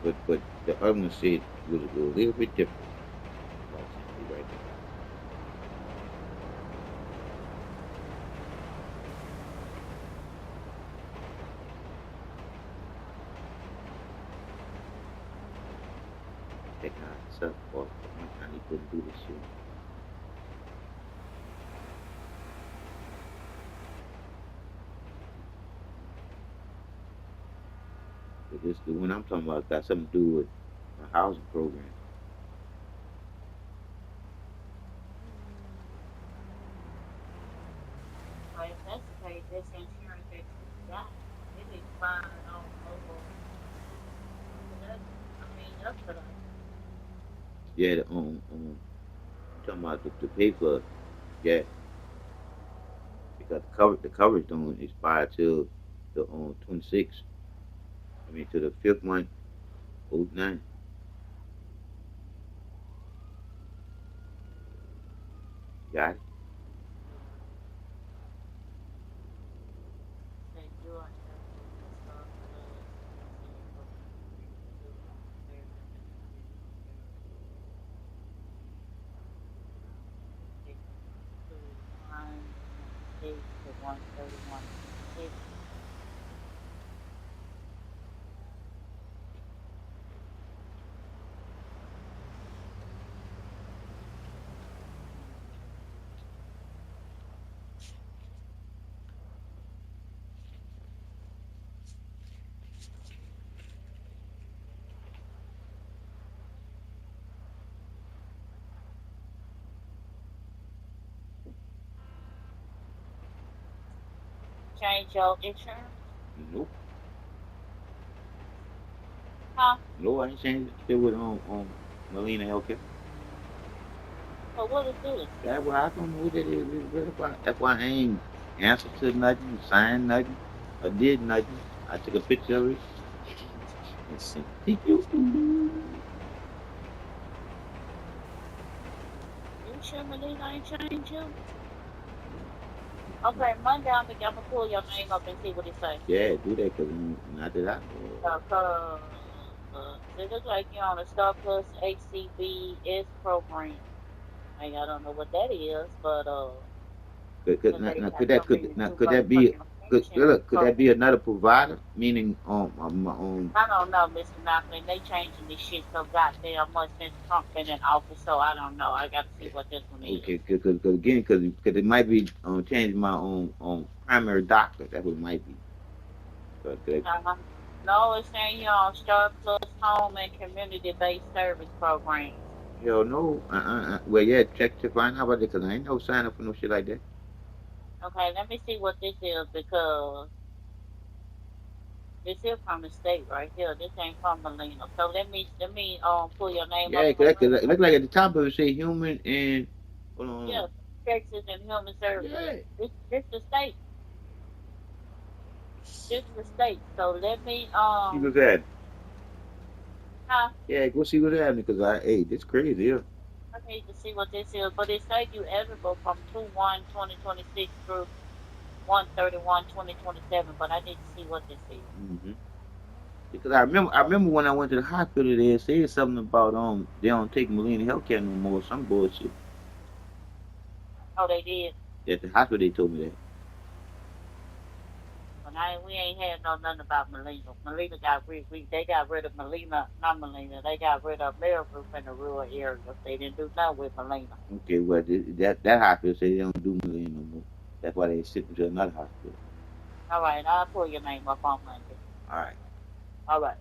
but the other one said was a little bit different about something right there. That kind of stuff off. One time he couldn't do this shit. But this the one I'm talking about got something to do with my housing program. Well, if that's the case, this insurance that you got, it expired on over today. I mean, yesterday. Yeah, talking about the paper. Yeah, because the coverage don't expire till the 26th. I mean to the fifth month, 09. Got it. Say you are eligible for Star Plus Medicare program. Premium very limited to 126 to 131.26. Change your insurance? Nope. Huh? No, I ain't changed it. Still with Molina Healthcare. So what is this? That's why I don't know what that is really about. That's why I ain't answered to nothing, signed nothing, or did nothing. I took a picture of it and sent it to you. You sure Melina ain't changed you? Okay, Monday I'm gonna pull your name up and see what it say. Yeah, do that because not that I know of. Cause it looks like you're on a Star Plus HCBS program. Like, I don't know what that is, but Could, cause now, they now, got could that so could many now new could that be motherfucking could pension look, could that be programs. another provider? Meaning my I don't know, Mr. Malcolm. They changing this shit so goddamn much since Trump been in office, so I don't know. I gotta see what this one is. okay, because again, because it might be changing my primary doctor. That what it might be. Cause Uh-huh. No, it's saying you're on Star Plus Home and Community Based Service Programs. hell no. Well, yeah, check to find out about it because I ain't no sign up for no shit like that. Okay, let me see what this is because this is from the state right here. This ain't from Molina. So let me pull your name up Yeah, from cause it look like at the top of it say human and hold yeah, on. Texas and Human Services. Yeah. This the state. This the state. So let me See what's happening. huh? Yeah, go see what's happening because hey, this crazy. Yeah. I need to see what this is. But it say you eligible from 2/1/2026 through 1/31/2027. But I need to see what this is. hmm Because I remember when I went to the hospital, they said something about they don't take Molina healthcare no more. Some bullshit. Oh, they did. At the hospital, they told me that. But we ain't had no nothing about Molina. Molina they got rid of Molina, not Molina. They got rid of Mail Group in the rural areas. They didn't do nothing with Molina. Okay, well that hospital say they don't do Molina no more. That's why they sent them to another hospital. All right, I'll pull your name up on Monday. All right. All right.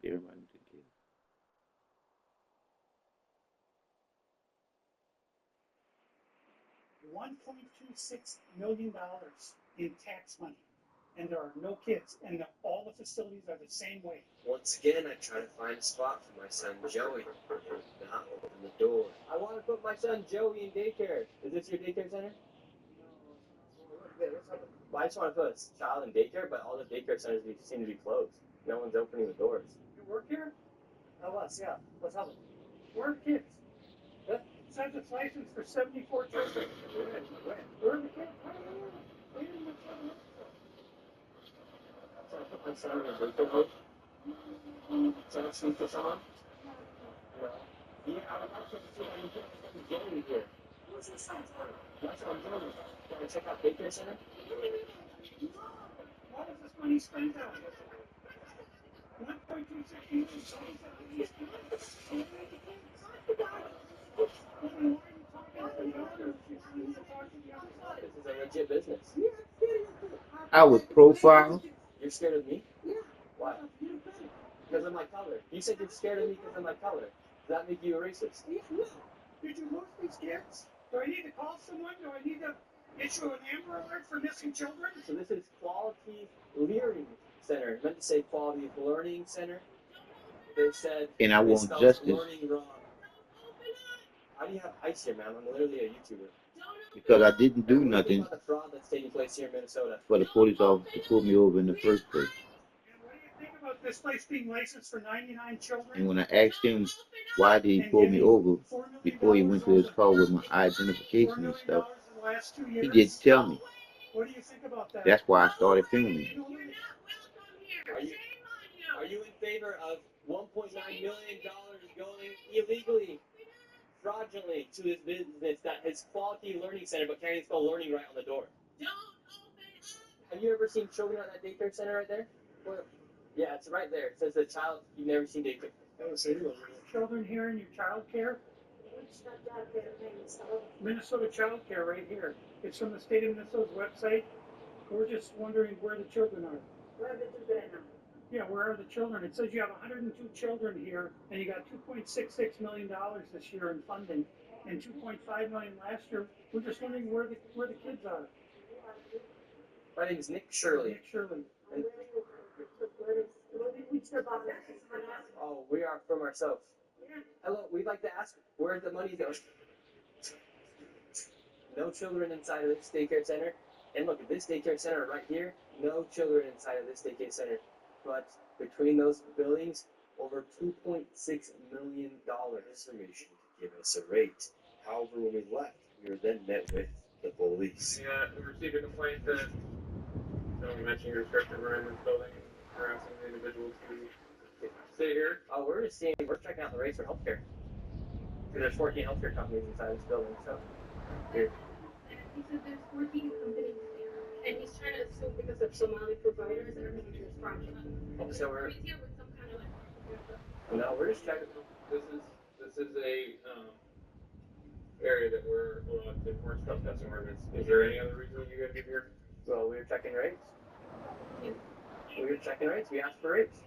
Everybody take care. $1.26 million in tax money. and there are no kids, and all the facilities are the same way. Once again, I try to find a spot for my son Joey. Not open the door. I want to put my son Joey in daycare. Is this your daycare center? Well, I just want to put a child in daycare, but all the daycare centers seem to be closed. No one's opening the doors. You work here? Oh, us, yeah. What's happening? Where are the kids? What? It says it's licensed for 74 children. Where are the kids? Where are the kids? So I put my son in a daycare mode. So I speak to someone? No. Yeah, I'm not supposed to see my son Joey here. What's your son's name? My son Joey. Can I check out daycare center? What is this money spent on? 1.26 million. This is a legit business. I was profiled. You're scared of me? Yeah. Why? Because of my color. You said you're scared of me because of my color. Does that make you a racist? Yeah, no. Did you lose these kids? Do I need to call someone? Do I need to issue an Amber Alert for missing children? So this is Quality Learning Center. It meant to say Quality Learning Center. They said And I they want spelled justice. learning wrong. How do you have ice here, ma'am? I'm literally a YouTuber. Because I didn't do What nothing about the fraud that's taking place here in Minnesota? for the police officer to pull me over in the first place. And what do you think about this place being licensed for 99 children? And when I asked him why did he pull me over before he went to his car with my identification and stuff, he didn't tell me. What do you think about that? That's why I started filming. Are you in favor of $1.9 million going illegally, fraudulently to this business that is Quality Learning Center but can't even spell learning right on the door? Don't open up! Have you ever seen children at that daycare center right there? Where? Yeah, it's right there. It says the child, you've never seen daycare. Children here in your child care? Minnesota Child Care right here. It's from the state of Minnesota's website. We're just wondering where the children are. Where are the children now? Yeah, where are the children? It says you have 102 children here, and you got $2.66 million this year in funding, and $2.5 million last year. We're just wondering where the kids are. My name is Nick Shirley. Nick Shirley. And, oh, we are from ourselves. Hello, we'd like to ask where the money goes. No children inside of this daycare center. And look, at this daycare center right here, no children inside of this daycare center. But between those buildings, over $2.6 million information to give us a rate. However, when we left, we were then met with the police. Yeah, we received a complaint that someone mentioned your restricted room in this building, harassing the individuals who stay here. Oh, we're checking out the rates for healthcare. Because there's 14 healthcare companies inside this building, so. Here. He said there's 14 companies here, and he's trying to assume because of Somali providers, everything is fraudulent. Oh, so we're. He's here with some kind of like. No, we're just checking. This is a area that we're allowed to enforce trespassing ordinance. Is there any other reason you guys are here? Well, we were checking rates. Yeah. We were checking rates. We asked for rates.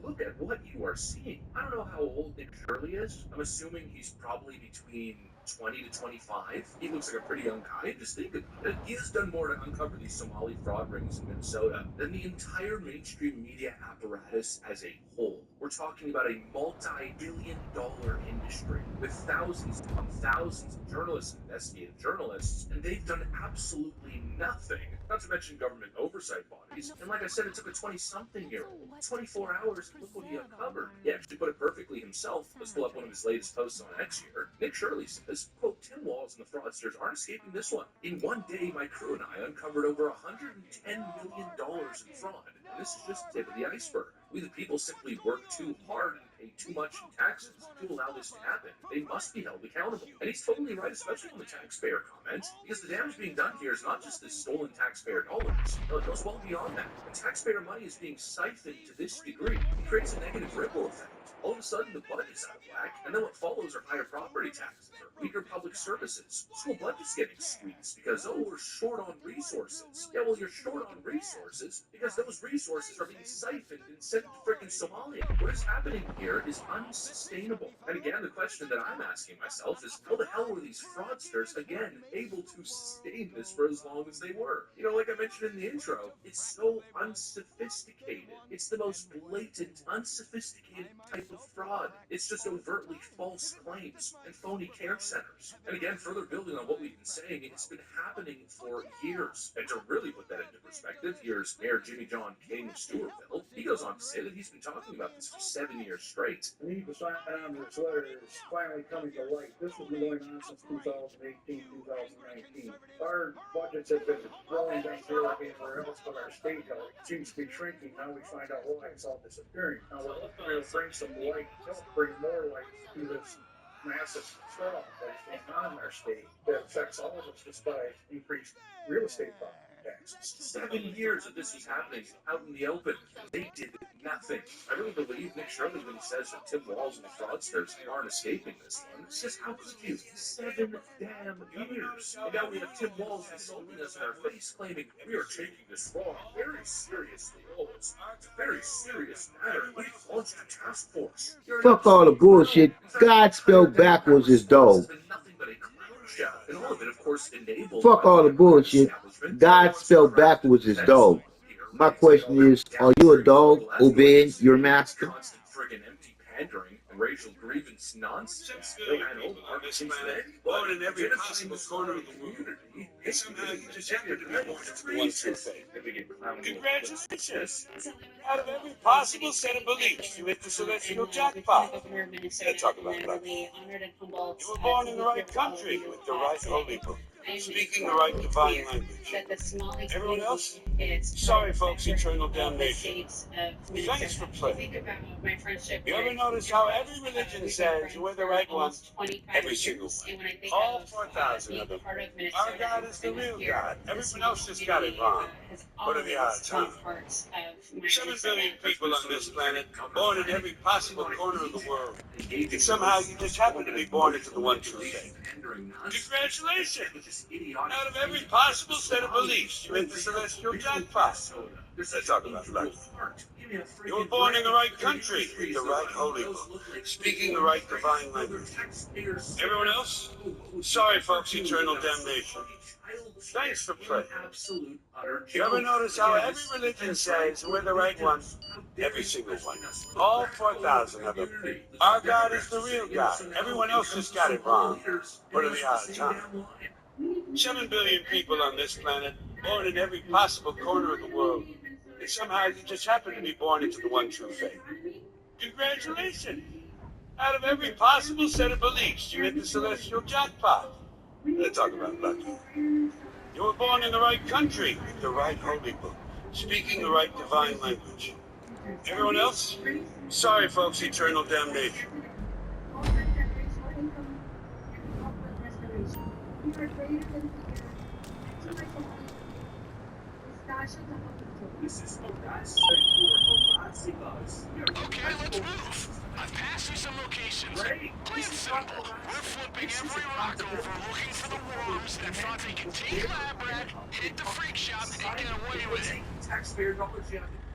Look at what you are seeing. I don't know how old Nick Shirley is. I'm assuming he's probably between 20 to 25. He looks like a pretty young guy. Just think about it. He has done more to uncover these Somali fraud rings in Minnesota than the entire mainstream media apparatus as a whole. We're talking about a multi-billion-dollar industry with thousands upon thousands of journalists and investigative journalists, and they've done absolutely nothing. Not to mention government oversight bodies. And like I said, it took a 20-something-year-old 24 hours to look what he uncovered. He actually put it perfectly himself. Let's pull up one of his latest posts on X here. Nick Shirley says, quote, Tim Walz and the fraudsters aren't escaping this one. In one day, my crew and I uncovered over $110 million in fraud. And this is just the tip of the iceberg. We the people simply work too hard and pay too much in taxes to allow this to happen. They must be held accountable. And he's totally right, especially on the taxpayer comment, because the damage being done here is not just the stolen taxpayer dollars. No, it goes well beyond that. When taxpayer money is being siphoned to this degree, it creates a negative ripple effect. All of a sudden the budget's out of whack, and then what follows are higher property taxes or weaker public services. School budget's getting squeezed because, oh, we're short on resources. Yeah, well, you're short on resources because those resources are being siphoned and sent to frickin' Somalia. What is happening here is unsustainable. And again, the question that I'm asking myself is, how the hell were these fraudsters, again, able to sustain this for as long as they were? You know, like I mentioned in the intro, it's so unsophisticated. It's the most blatant, unsophisticated type of fraud. It's just overtly false claims and phony care centers. And again, further building on what we've been saying, it's been happening for years. And to really put that into perspective, here's Mayor Jimmy John King of Stewartville. He goes on to say that he's been talking about this for 7 years straight. We need to sign on to this letter is finally coming to light. This has been going on since 2018, 2019. Our budgets have been growing down here like anywhere else, but our state health seems to be shrinking. Now we find out why it's all disappearing. Now we're hoping to bring some light, help bring more light to this massive fraud that's going on in our state that affects all of us just by increased real estate property taxes. 7 years that this was happening out in the open. They did nothing. I really believe Nick Shirley when he says that Tim Walz and the fraudsters aren't escaping this one. It's just, how could you? 7 damn years. And now we have Tim Walz insulting us in our face, claiming we are taking this fraud very seriously. Oh, it's a very serious matter. We've launched a task force. Fuck all the bullshit. God spelled backwards is dog. And all of it, of course, enabled. Fuck all the bullshit. God spelled backwards is dog. My question is, are you a dog obeying your master? Constant friggin' empty pandering and racial grievance nonsense. They ran over this man, voted in every possible corner of the world. And somehow you just happen to be born into one true faith. Congratulations! Out of every possible set of beliefs, you hit the celestial jackpot. Let's talk about that. You were born in the right country with the right holy book, speaking the right divine language. Everyone else? Sorry, folks, eternal damnation. Thanks for playing. You ever notice how every religion says we're the right one? Every single one. All 4,000 of them. Our God is the real God. Everyone else just got it wrong. What are the odds, huh? 7 billion people on this planet, born in every possible corner of the world. And somehow you just happen to be born into the one true faith. Congratulations! Out of every possible set of beliefs, you hit the celestial jackpot. Let's talk about that. You were born in the right country, with the right holy book, speaking the right divine language. Everyone else? Sorry, folks, eternal damnation. Thanks for playing. You ever notice how every religion says we're the right one? Every single one. All 4,000 of them. Our God is the real God. Everyone else just got it wrong. What are the odds, huh? 7 billion people on this planet, born in every possible corner of the world. And somehow you just happen to be born into the one true faith. Congratulations! Out of every possible set of beliefs, you hit the celestial jackpot. Let's talk about lucky. You were born in the right country, with the right holy book, speaking the right divine language. Everyone else? Sorry, folks, eternal damnation. This is okay, let's move. I've passed you some locations. Plain and simple. We're flipping every rock over, looking for the worms that thought they could take lab rat, hit the freak shop, and get away with it.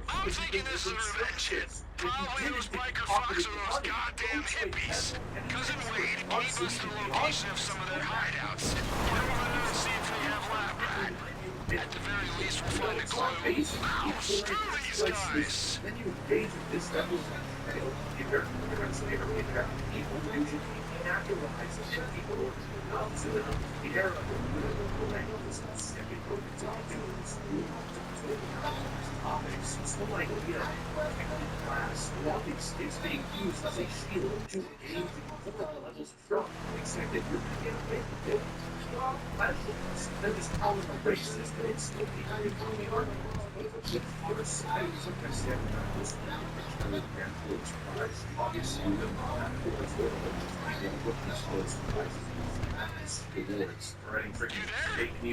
I'm thinking this is an invention. Probably those biker fucks are those goddamn hippies. Cousin Wade gave us the location of some of their hideouts. We're going to see if they have lab rat. At the very least, we'll find a clue. Wow, screw these guys! Then you engage with this level of people naturalize the people who are to the era of the language specific topics. It's the like class. It's being used as a shield to engage in four levels of fraud. Except that you're going to get platforms. They're just calling them racist, but it's still behind the argument. Obviously,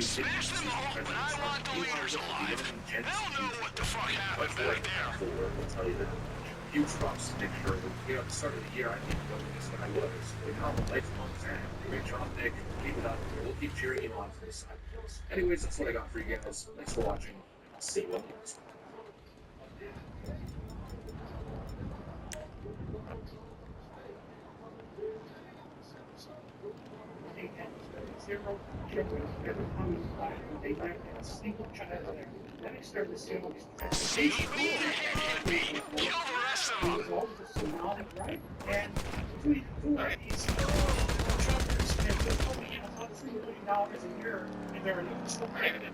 Smash them all, but I want the leaders alive. They'll know what the fuck happened back there. huge props to make sure that, at the start of the year, I think what this guy was, how the lifelong fan. Great job, Nick. Keep it up. We'll keep cheering you on from the side. Anyways, that's what I got for you guys. Thanks for watching. I'll see you on the next one. They had 0 children ever coming by. They might have a single child there. Then I started to see all these See who the heck can be. Kill the rest of It them. was always a Somali, right? And we had these truckers, and they told me, about $3 million a year, and they're in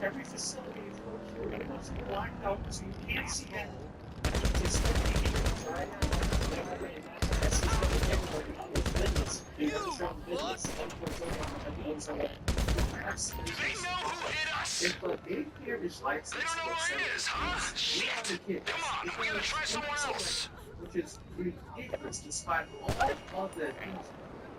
every facility is must be blacked out, so you can't see them. It's right? That's just what everybody knows. Business. You know, strong business. Do they know who hit us? If a daycare is licensed, They don't know where it is, huh? Shit. Come on, we gotta try somewhere else. which is ridiculous despite all of the things.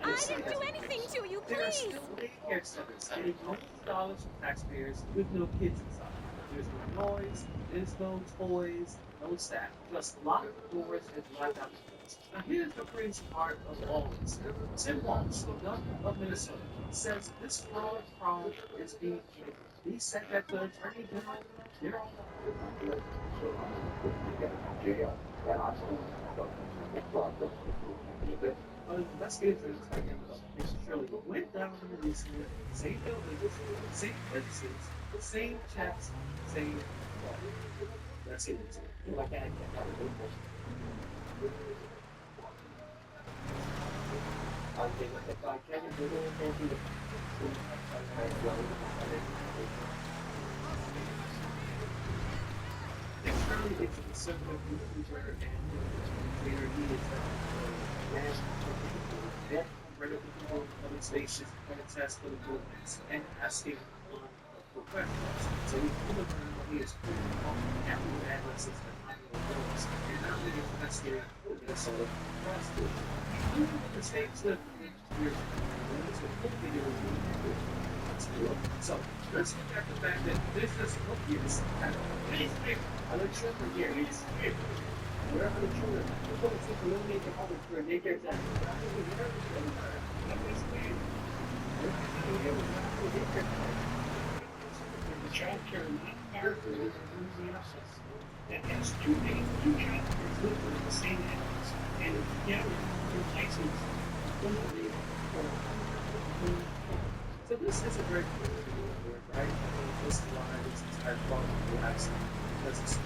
I didn't do anything to you, There are please! still daycare centers getting millions of dollars from taxpayers with no kids inside. There's no noise, there's no toys, no staff. Just locked doors and blacked out windows. Now here's the crazy part of all this. Tim Walsh, the governor of Minnesota, says this fraud is being committed. He said that the attorney general, investigators are expecting Mr. Shirley went down to the recently, same buildings, same witnesses, same checks, same fraud. That's it. Like I Externally, it's a conservative user and trader. He is regular people in public spaces, test for the movements, and asking for questions. So we pull him around when he is after the addresses behind the doors, and now we investigating the Minnesota prosecution. Even with the states that so let's look at the fact that this is opiates have other children here. Wherever the children people who eliminate the public for a daycare center. The child care not part of it is the assets. That has two child care living in the same address. And your license so this is a very cool word, right? This is why this entire problem collapsed because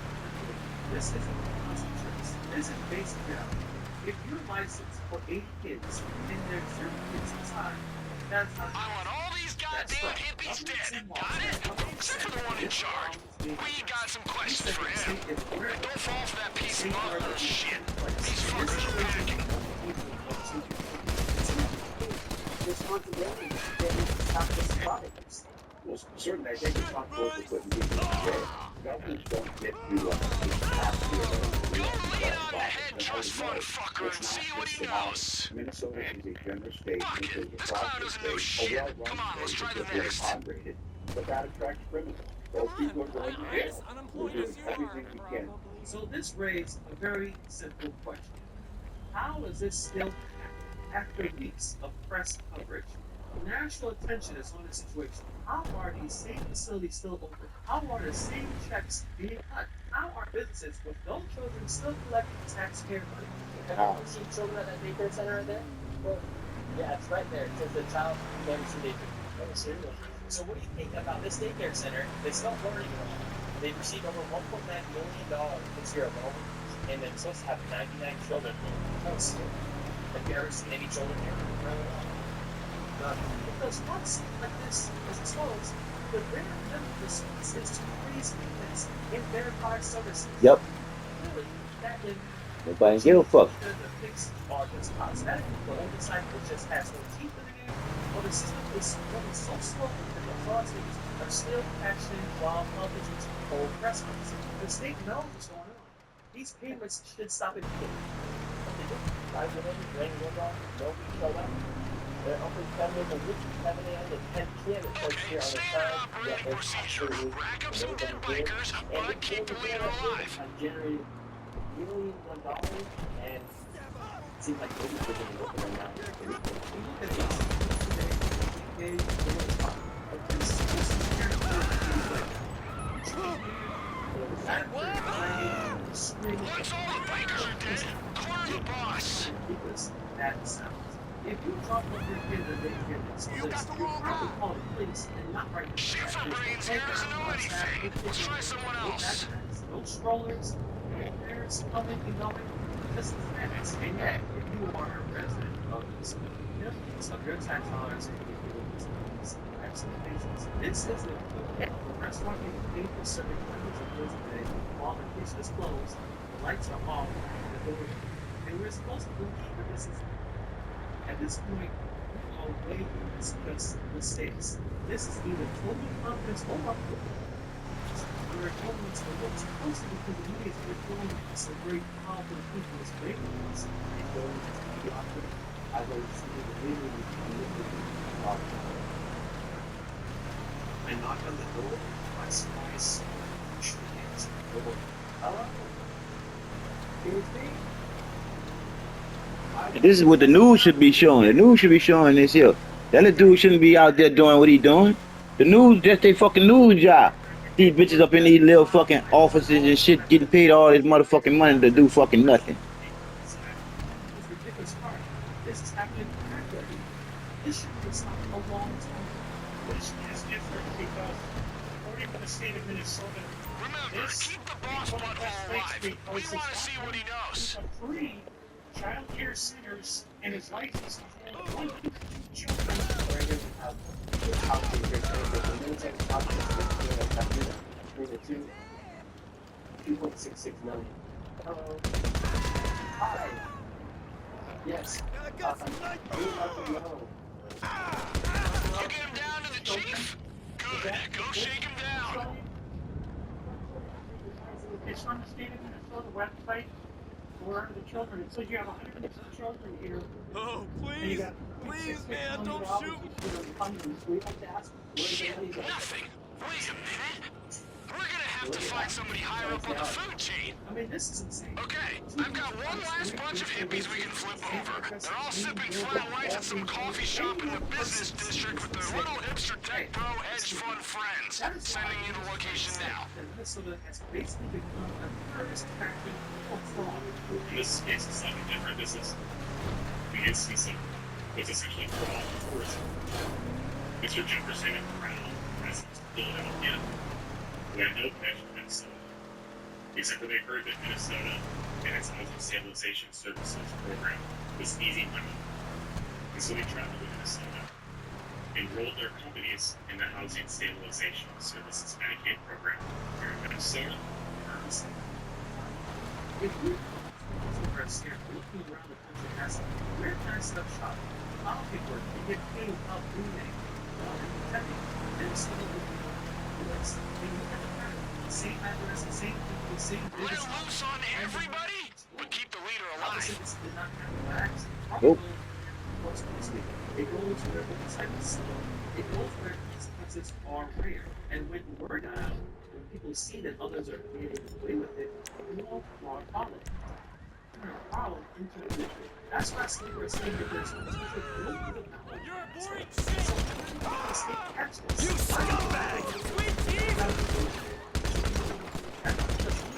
this isn't a concentrates. This is basic reality. If you're licensed for 80 kids and there's 30 kids inside, that's not. I want all these goddamn hippies dead. Got it? Except for the one in charge. We got some questions for him. Don't fall for that piece of mother shit. These fuckers are packing. Responsibility to stop this product. Well, certainly, I think it's possible to put people in jail. Governments don't get to Go lay it on the head, trust fund fucker, and see what he knows. Minnesota is a generous state. Fuck it. This clown doesn't know shit. Come on, let's try the next. But that attracts criminals. Those people are going to jail. We're doing everything we can. So this raised a very simple question. How is this still happening after weeks of press coverage? National attention is on the situation. How are these same facilities still open? How are the same checks being cut? How are businesses with no children still collecting taxpayer money? Have you seen children at that daycare center right there? Well, yeah, it's right there. It says the child never see daycare. So what do you think about this daycare center? They stopped learning wrong. They've received over $1.9 million this year alone, and they're supposed to have 99 children. Have you ever seen any children here? Because once like this is exposed, the greater emphasis is to increase maintenance and verify services. Yep. Really, that can Nobody give a fuck. the fix are just cosmetic, but the cycle just has no teeth in it, or the system is running so slow that the fraudsters are still catching while politicians hold press conferences. The state knows what's going on. These payments should stop immediately. I remember rain goes on, nobody showed up. They're open 7 a.m. to 10 p.m. It says here on the Standard side. operating procedure. Rack up some dead bikers, but keep the leader alive. I generated million $1, and it seems like nobody's going to look at them now. If you look at it today, they're going to talk about this. This is here Once all the bikers are dead, corner the boss. because that sounds. If you drop off your kid in the daycare and school, you're probably calling the police and not right. Shifter brains here doesn't know anything. Let's try someone else. No strollers, no parents coming and going. This is facts. And yet, if you are a resident of this community, of your tax dollars, and you're doing these vaccinations, this is the restaurant being paid for serving hundreds of meals a day while the kitchen is closed, the lights are off, and we're supposed to believe that this is. At this point, we are way past just mistakes. This is either total confidence or uprooting. Where governments are not supposed to be communities with doing some very powerful people is making us and going to be operating. I will see the video I knock on the door, my spice, hello? It's me. This is what the news should be showing. The news should be showing this here. That little dude shouldn't be out there doing what he doing. The news, just their fucking news job. These bitches up in these little fucking offices and shit getting paid all this motherfucking money to do fucking nothing. This is happening correctly. This should be stopped a long time. This is different because, according to the state of Minnesota, Remember, keep the boss butthole alive. We want to see what he knows. Free child care centers and his license to hold 1 to 2 children. $2.66 million. Hello. Hi. Yes. You get him down to the chief? Good. Go shake him down. It's on the state of Minnesota website. Where are the children? It says you have 102 children here. Oh, please. Please, man, don't shoot. Nothing. Wait a minute. We're gonna have to find somebody higher up on the food chain. I mean, this is insane. Okay, I've got one last bunch of hippies we can flip over. They're all sipping fine whites at some coffee shop in the business district with their little hipster tech bro hedge fund friends. Sending you the location now. Minnesota has basically become a terrorist factory of fraud. In this case, it's slightly different. This is the instance of what's essentially fraud tourism. Mr. Jefferson and Brown, residents of Philadelphia, who had no connection to Minnesota, except that they heard that Minnesota and its housing stabilization services program was easy money. And so they traveled to Minnesota, enrolled their companies in the housing stabilization services Medicaid program here in Minnesota. If you are scared looking around the country asking, where can I set up shop? How can work? You get paid without doing anything. Minnesota would be less. Same address, same people, same Let it loose on everybody, but keep the leader alive. This did not have relax. Nope. It goes where the excitement it goes where these cases are rare. And when word out, when people see that others are getting away with it, more follow. Follow into the picture. That's why Sleeper is saying that there's You're a boring shit! You scumbag!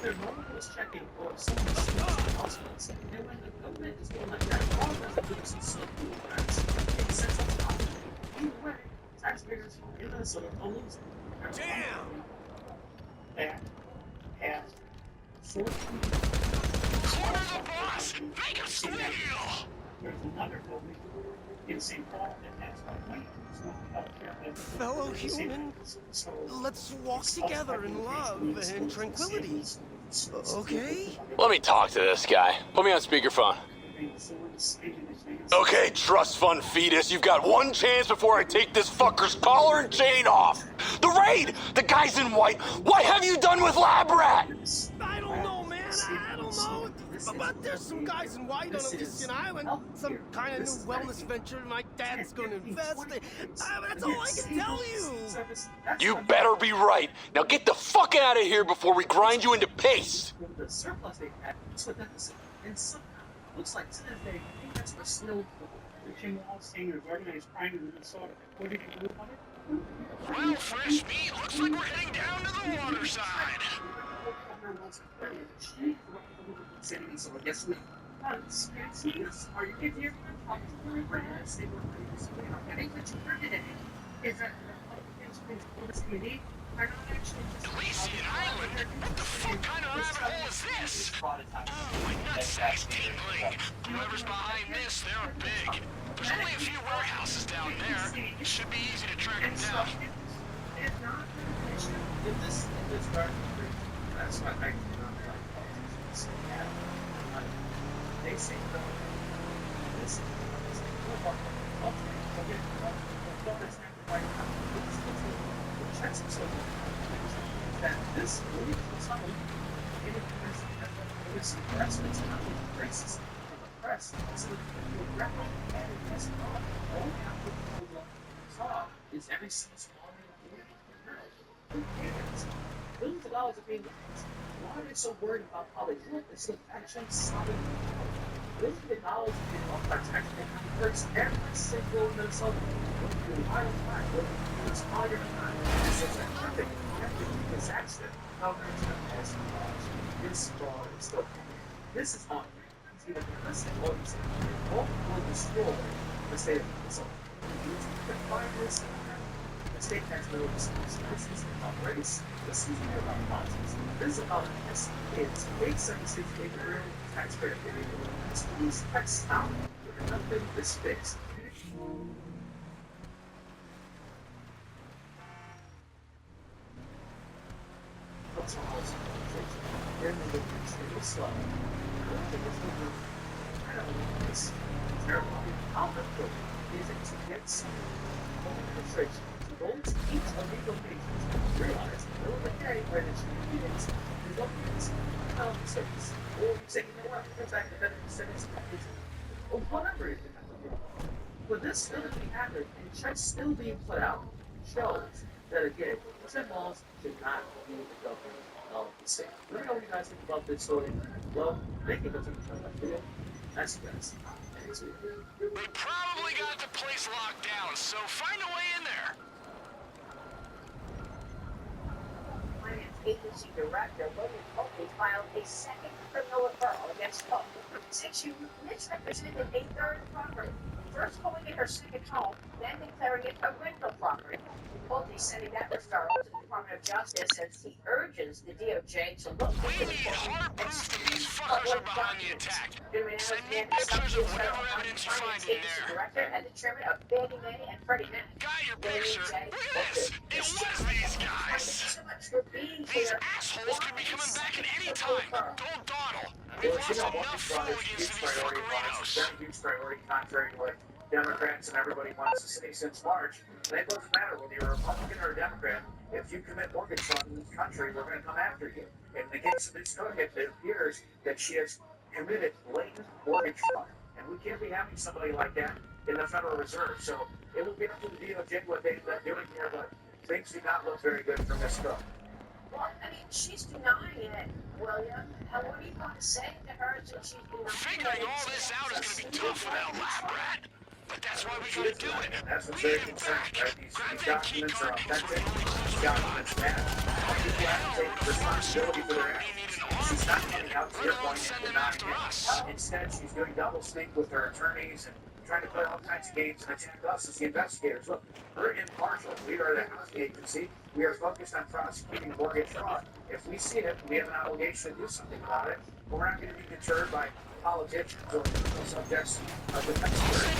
Either no one was checking or someone was seeing hospitals. And when the government is doing like that, all of us do some slow food facts. It sets up top. Either way, taxpayers in Minnesota are losing. Damn! That has 14. Corner the boss! Make him squeal! There's another building in St. Paul that has a white Fellow human, let's walk together in love and tranquility. Okay? Let me talk to this guy. Put me on speakerphone. Okay, trust fund fetus, you've got one chance before I take this fucker's collar and chain off. The raid! The guy's in white. What have you done with Lab Rat? I don't know, man. I don't know. But there's some guys in white on Elysian Island. Some kind of new wellness venture my dad's gonna invest in. That's all I can tell you. You better be right. Now get the fuck out of here before we grind you into paste. The surplus they had is what that was. And somehow, looks like to this day, I think that's what's still Reaching walls, saying organized crime in Minnesota. What did you do about it? Well, fresh meat, looks like we're heading down to the water side. So I guess we. Are you kidding me? I think what you heard today is that the Republicans in this committee are not actually just Elysian Island? What the fuck kind of rabbit hole is this? Oh, my nutsack's tingling. Whoever's behind this, they're big. There's only a few warehouses down there. It should be easy to track them down. It's not an issue. In this dark room, that's why I do not like politics. They say no. This is that this movie was not this press is not racist from the press. So the record and this all after the saw is every single small billions of dollars are being lost. Why are they so worried about how they look? It's actually solid. Billions of dollars are being lost by taxpayers. It hurts every single Minnesota. I don't mind. It's all your time. This is a perfect disaster. How they're going to pass the laws. This fraud is still coming. This is on you. It's either listen or it's all will destroy the state of Minnesota. You can find this the state has no excuse. This isn't about race. This isn't about politics. This is about this. It's 876 real taxpayer paying. These tax out. Nothing is fixed. What's all this conversation? They're moving extremely slow. I don't think it's moving. I don't know. It's terrible. How difficult is it to get some administration to go to each of these locations and realize in the middle of the day where there's meetings, there's no meetings, cities, or you say, you know what, in fact, the better cities, or whatever it is. But this still being happening and checks still being put out shows that again, consent laws should not be the government of the state. Let me know what you guys think about this story. Well, they can go to the video. That's you guys. They probably got the place locked down, so find a way in there. Finance Agency Director William Oakley filed a second criminal referral against Pope, since you misrepresented a third property. First calling it her second home, then declaring it a rental property. Pulte sending that referral to the Department of Justice as he urges the DOJ to look into the hard proof that these fuckers are behind the attack. Send me pictures of whatever evidence you find in there. Director and the chairman of Fannie Mae and Freddie Mac. Got your picture. Look at this. It was these guys. These assholes could be coming back at any time. Don't dawdle. We've lost enough food against these fuckerinos. That's a huge priority, contrary to what Democrats and everybody wants to say since March. And it doesn't matter whether you're a Republican or a Democrat. If you commit mortgage fraud in this country, we're going to come after you. In the case of this cook, it appears that she has committed blatant mortgage fraud. And we can't be having somebody like that in the Federal Reserve. So it will be up to the DOJ what they end up doing here, but things do not look very good for Ms. Cook. Well, I mean, she's denying it, William. And what do you want to say to her since she's denying it? Figuring all this out is going to be tough without Lab Rat. But that's why we gotta do it. That's what's very concerning, right? These documents are authentic. These documents matter. People have to take responsibility for their actions. She's not coming out to your point and denying it. Instead, she's doing double speak with her attorneys and trying to play all kinds of games and attack us as the investigators. Look, we're impartial. We are the housing agency. We are focused on prosecuting mortgage fraud. If we see it, we have an obligation to do something about it. But we're not going to be deterred by politicians or legal subjects of the taxpayer.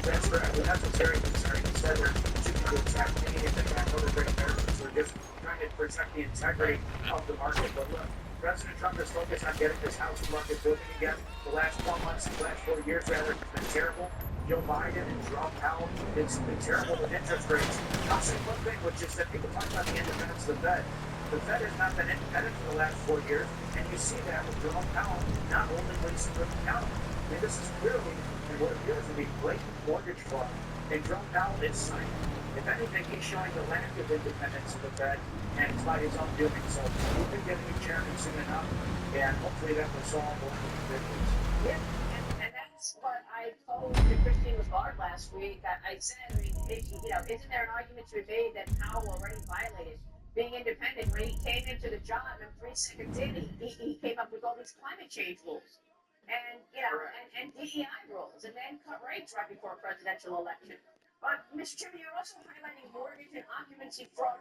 That's correct. That's what's very concerning. Instead, they're choosing to attack me and attack other great Americans. We're just trying to protect the integrity of the market. But look, President Trump is focused on getting this housing market booming again. The last 4 months, the last 4 years rather, has been terrible. Joe Biden and Jerome Powell, it's been terrible with interest rates. I'll say one thing, which is that people talk about the independence of the Fed. The Fed has not been independent for the last 4 years, and you see that with Jerome Powell not holding Lisa Griffin accountable. I mean, this is clearly what appears to be blatant mortgage fraud, and Jerome Powell is signing. If anything, he's showing the lack of independence of the Fed, and it's by his own doing. So we'll be getting a chairman soon enough, and hopefully that will solve one of the victims. Yeah, and that's what I told Christine Lagarde last week. I said, I mean, isn't there an argument to be made that Powell already violated being independent when he came into the job and 3 seconds in, he came up with all these climate change rules and, and DEI rules and then cut rates right before a presidential election. But, Mr. Chairman, you're also highlighting mortgage and occupancy fraud